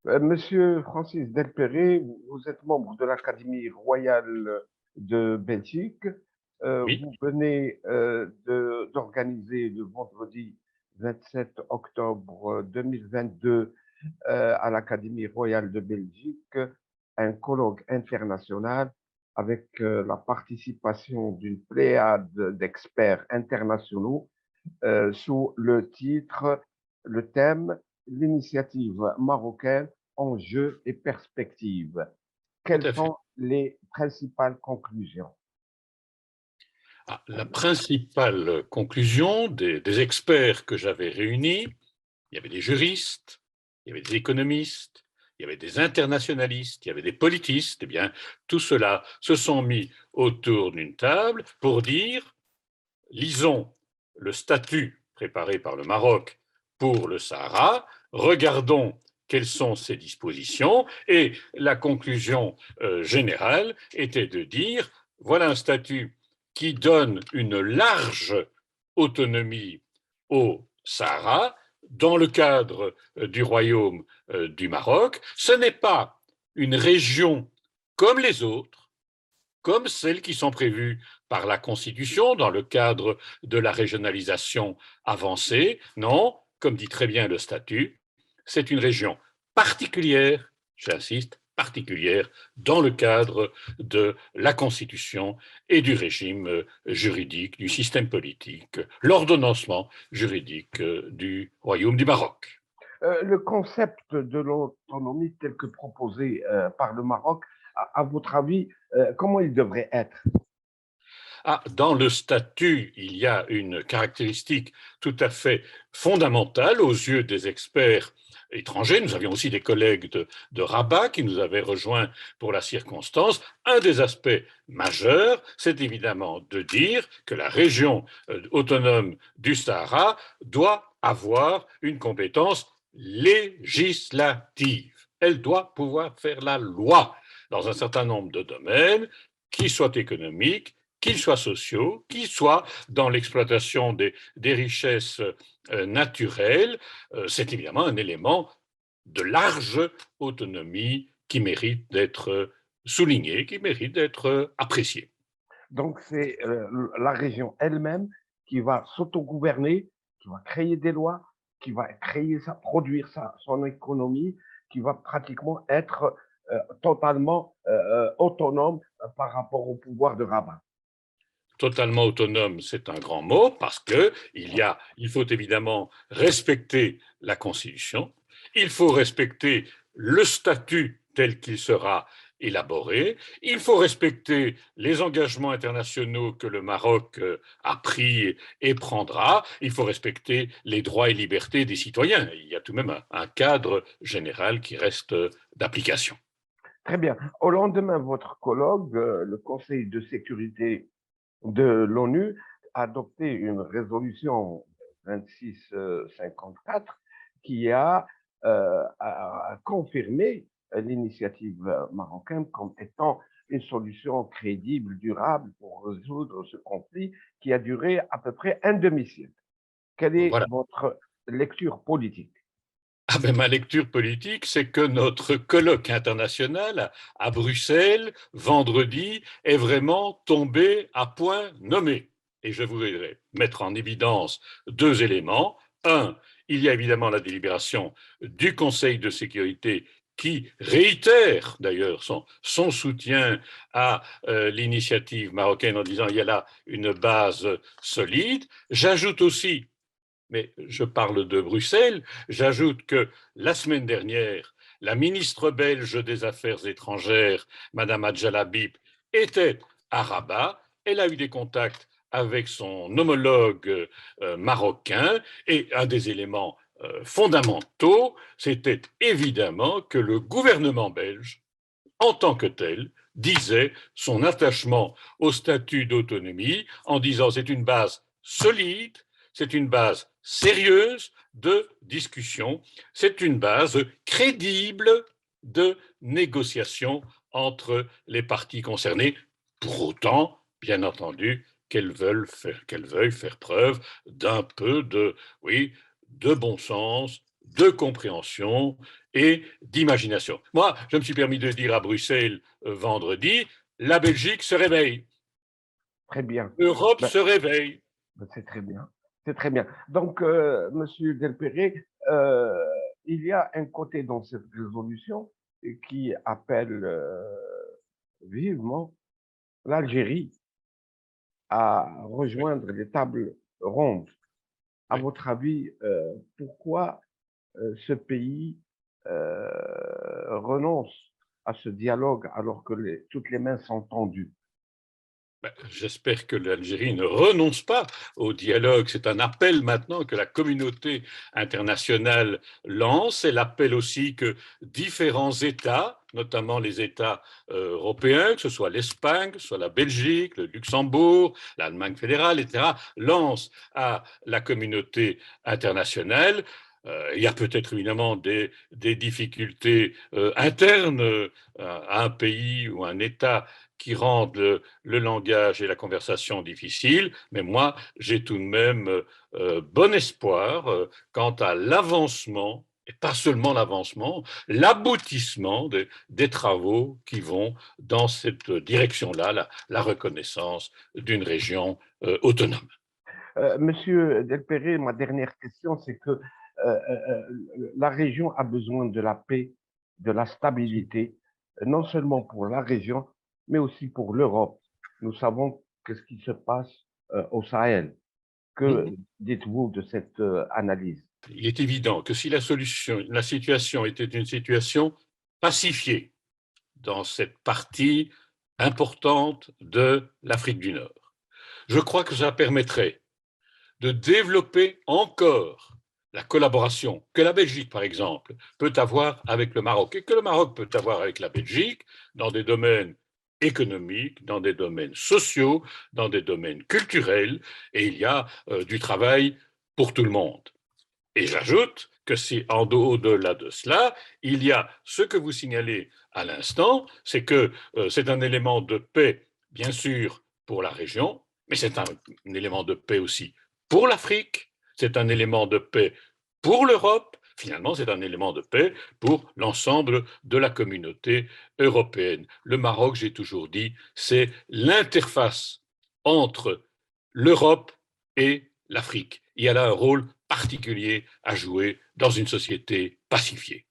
Monsieur Francis Delperret, vous êtes membre de l'Académie royale de Belgique. Oui, Vous venez d'organiser le vendredi 27 octobre 2022 à l'Académie royale de Belgique un colloque international avec la participation d'une pléiade d'experts internationaux sous le thème l'initiative marocaine, enjeux et perspectives. tout Quelles à fait. sont les principales conclusions? La principale conclusion des experts que j'avais réunis, il y avait des juristes, il y avait des économistes, il y avait des internationalistes, il y avait des politistes, eh bien, tout cela se sont mis autour d'une table pour dire, lisons le statut préparé par le Maroc pour le Sahara, regardons quelles sont ses dispositions, et la conclusion générale était de dire, voilà un statut qui donne une large autonomie au Sahara dans le cadre du royaume du Maroc. Ce n'est pas une région comme les autres, comme celles qui sont prévues par la Constitution dans le cadre de la régionalisation avancée. Non, comme dit très bien le statut, c'est une région particulière, j'insiste, particulière dans le cadre de la Constitution et du régime juridique, du système politique, l'ordonnancement juridique du Royaume du Maroc. Le concept de l'autonomie tel que proposé par le Maroc, à votre avis, comment il devrait être? Dans le statut, il y a une caractéristique tout à fait fondamentale aux yeux des experts étrangers. Nous avions aussi des collègues de Rabat qui nous avaient rejoints pour la circonstance. Un des aspects majeurs, c'est évidemment de dire que la région autonome du Sahara doit avoir une compétence législative. Elle doit pouvoir faire la loi dans un certain nombre de domaines, qui soient économiques, qu'ils soient sociaux, qu'ils soient dans l'exploitation des richesses naturelles. C'est évidemment un élément de large autonomie qui mérite d'être souligné, qui mérite d'être apprécié. Donc, c'est la région elle-même qui va s'autogouverner, qui va créer des lois, qui va produire son économie, qui va pratiquement être totalement autonome par rapport au pouvoir de Rabat. Totalement autonome, c'est un grand mot parce que il faut évidemment respecter la Constitution, il faut respecter le statut tel qu'il sera élaboré, il faut respecter les engagements internationaux que le Maroc a pris et prendra, il faut respecter les droits et libertés des citoyens. Il y a tout de même un cadre général qui reste d'application. Très bien. Au lendemain, votre colloque, le Conseil de sécurité de l'ONU, a adopté une résolution 2654 qui a confirmé l'initiative marocaine comme étant une solution crédible, durable pour résoudre ce conflit qui a duré à peu près un demi-siècle. Quelle est Voilà. votre lecture politique? Ma lecture politique, c'est que notre colloque international à Bruxelles, vendredi, est vraiment tombé à point nommé. Et je voudrais mettre en évidence deux éléments. Un, il y a évidemment la délibération du Conseil de sécurité qui réitère d'ailleurs son soutien à l'initiative marocaine en disant il y a là une base solide. J'ajoute aussi, mais je parle de Bruxelles, j'ajoute que la semaine dernière, la ministre belge des Affaires étrangères, Madame Adjalabib, était à Rabat. Elle a eu des contacts avec son homologue marocain et un des éléments fondamentaux, c'était évidemment que le gouvernement belge, en tant que tel, disait son attachement au statut d'autonomie en disant c'est une base solide, c'est une base sérieuse de discussion, c'est une base crédible de négociation entre les parties concernées, pour autant, bien entendu, qu'elles veuillent faire preuve d'un peu de, oui, de bon sens, de compréhension et d'imagination. Moi, je me suis permis de dire à Bruxelles vendredi, la Belgique se réveille, Très bien. l'Europe Ben, se réveille. c'est très bien. C'est très bien. Donc, Monsieur Delpéré, il y a un côté dans cette résolution qui appelle vivement l'Algérie à rejoindre les tables rondes. À Oui. votre avis, pourquoi ce pays renonce à ce dialogue alors que toutes les mains sont tendues? J'espère que l'Algérie ne renonce pas au dialogue. C'est un appel maintenant que la communauté internationale lance. Elle appelle aussi que différents États, notamment les États européens, que ce soit l'Espagne, que ce soit la Belgique, le Luxembourg, l'Allemagne fédérale, etc., lancent à la communauté internationale. Il y a peut-être évidemment des difficultés internes à un pays ou un État qui rendent le langage et la conversation difficiles, mais moi, j'ai tout de même bon espoir quant à l'avancement, et pas seulement l'avancement, l'aboutissement des travaux qui vont dans cette direction-là, la reconnaissance d'une région autonome. Monsieur Delpéré, ma dernière question, c'est que la région a besoin de la paix, de la stabilité, non seulement pour la région, mais aussi pour l'Europe. Nous savons ce qui se passe au Sahel. Que dites-vous de cette analyse? Il est évident que si la situation était une situation pacifiée dans cette partie importante de l'Afrique du Nord, je crois que ça permettrait de développer encore la collaboration que la Belgique, par exemple, peut avoir avec le Maroc et que le Maroc peut avoir avec la Belgique dans des domaines économiques, dans des domaines sociaux, dans des domaines culturels, et il y a du travail pour tout le monde. Et j'ajoute que si au-delà de cela, il y a ce que vous signalez à l'instant, c'est que c'est un élément de paix, bien sûr, pour la région, mais c'est un élément de paix aussi pour l'Afrique, c'est un élément de paix pour l'Europe, finalement, c'est un élément de paix pour l'ensemble de la communauté européenne. Le Maroc, j'ai toujours dit, c'est l'interface entre l'Europe et l'Afrique. Il y a là un rôle particulier à jouer dans une société pacifiée.